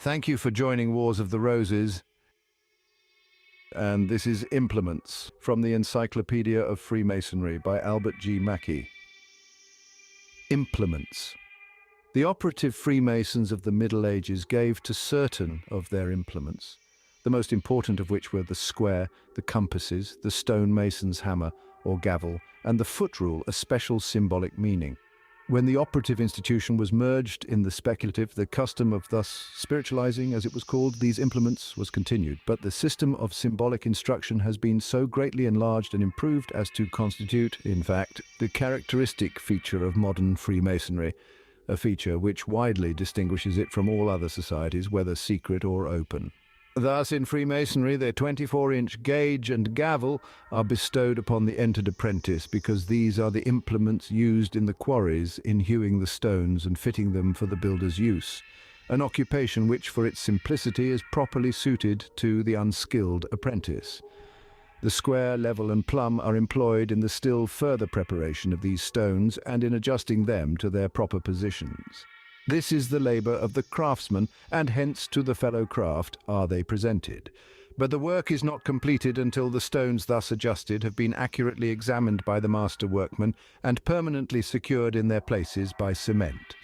Thank you for joining Wars of the Roses. And this is Implements from the Encyclopedia of Freemasonry by Albert G. Mackey. Implements. The operative Freemasons of the Middle Ages gave to certain of their implements, the most important of which were the square, the compasses, the stonemason's hammer or gavel, and the foot rule, a special symbolic meaning. When the operative institution was merged in the speculative, the custom of thus spiritualizing, as it was called, these implements was continued. But the system of symbolic instruction has been so greatly enlarged and improved as to constitute, in fact, the characteristic feature of modern Freemasonry, a feature which widely distinguishes it from all other societies, whether secret or open. Thus, in Freemasonry, the 24-inch gauge and gavel are bestowed upon the entered apprentice because these are the implements used in the quarries in hewing the stones and fitting them for the builder's use, an occupation which, for its simplicity, is properly suited to the unskilled apprentice. The square, level, and plumb are employed in the still further preparation of these stones and in adjusting them to their proper positions. This is the labor of the craftsman, and hence to the fellow craft are they presented. But the work is not completed until the stones thus adjusted have been accurately examined by the master workman and permanently secured in their places by cement.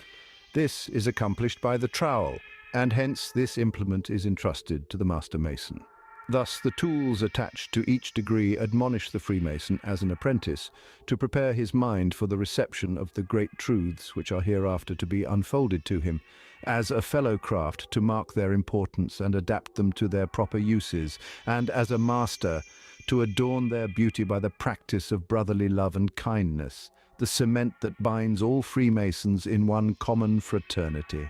This is accomplished by the trowel, and hence this implement is entrusted to the master mason. Thus the tools attached to each degree admonish the Freemason as an apprentice to prepare his mind for the reception of the great truths which are hereafter to be unfolded to him, as a fellow craft to mark their importance and adapt them to their proper uses, and as a master to adorn their beauty by the practice of brotherly love and kindness, the cement that binds all Freemasons in one common fraternity.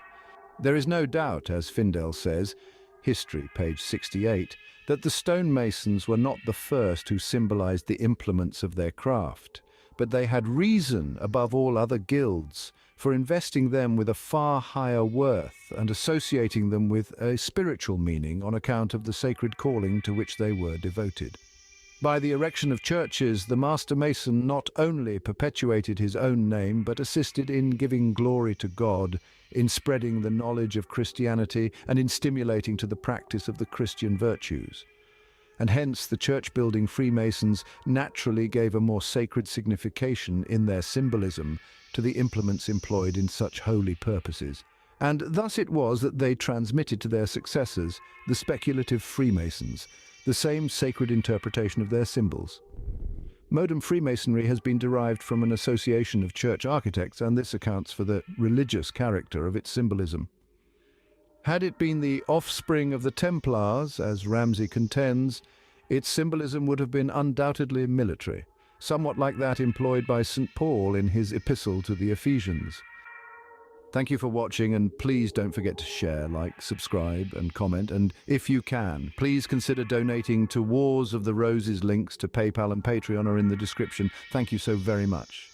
There is no doubt, as Findel says, History, page 68, that the stonemasons were not the first who symbolized the implements of their craft, but they had reason above all other guilds for investing them with a far higher worth and associating them with a spiritual meaning on account of the sacred calling to which they were devoted. By the erection of churches, the master mason not only perpetuated his own name, but assisted in giving glory to God, in spreading the knowledge of Christianity, and in stimulating to the practice of the Christian virtues. And hence the church-building Freemasons naturally gave a more sacred signification in their symbolism to the implements employed in such holy purposes. And thus it was that they transmitted to their successors, the speculative Freemasons, the same sacred interpretation of their symbols. Modern Freemasonry has been derived from an association of church architects, and this accounts for the religious character of its symbolism. Had it been the offspring of the Templars, as Ramsay contends, its symbolism would have been undoubtedly military, somewhat like that employed by St. Paul in his epistle to the Ephesians. Thank you for watching, and please don't forget to share, like, subscribe and comment, and if you can, please consider donating to Wars of the Roses. Links to PayPal and Patreon are in the description. Thank you so very much.